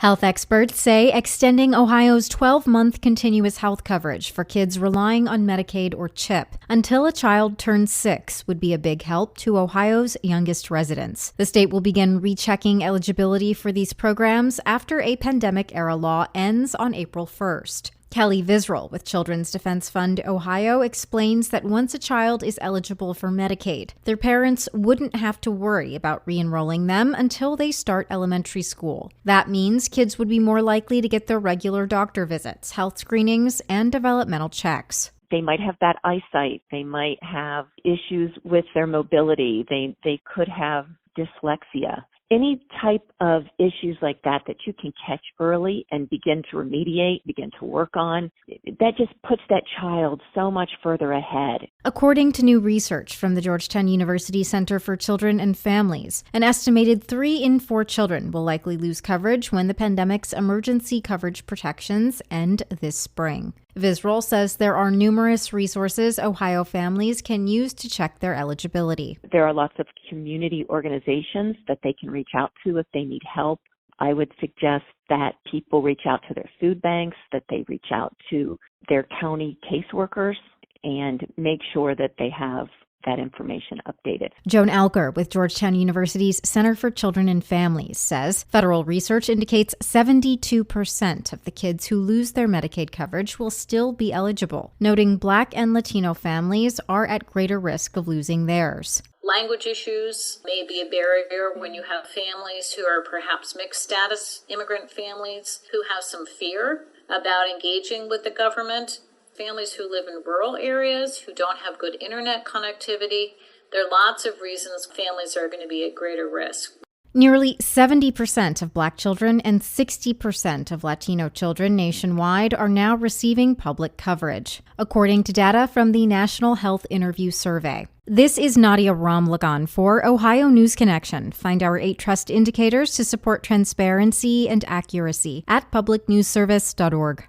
Health experts say extending Ohio's 12-month continuous health coverage for kids relying on Medicaid or CHIP until a child turns 6 would be a big help to Ohio's youngest residents. The state will begin rechecking eligibility for these programs after a pandemic-era law ends on April 1st. Kelly Visral with Children's Defense Fund Ohio explains that once a child is eligible for Medicaid, their parents wouldn't have to worry about re-enrolling them until they start elementary school. That means kids would be more likely to get their regular doctor visits, health screenings, and developmental checks. They might have bad eyesight. They might have issues with their mobility. They could have dyslexia. Any type of issues like that you can catch early and begin to remediate, begin to work on, that just puts that child so much further ahead. According to new research from the Georgetown University Center for Children and Families, an estimated 3 in 4 children will likely lose coverage when the pandemic's emergency coverage protections end this spring. Visral says there are numerous resources Ohio families can use to check their eligibility. There are lots of community organizations that they can reach out to if they need help. I would suggest that people reach out to their food banks, that they reach out to their county caseworkers, and make sure that they have that information updated. Joan Alker with Georgetown University's Center for Children and Families says federal research indicates 72% of the kids who lose their Medicaid coverage will still be eligible, noting Black and Latino families are at greater risk of losing theirs. Language issues may be a barrier when you have families who are perhaps mixed status immigrant families who have some fear about engaging with the government. Families who live in rural areas, who don't have good internet connectivity. There are lots of reasons families are going to be at greater risk. Nearly 70% of Black children and 60% of Latino children nationwide are now receiving public coverage, according to data from the National Health Interview Survey. This is Nadia Ramlagan for Ohio News Connection. Find our 8 trust indicators to support transparency and accuracy at publicnewsservice.org.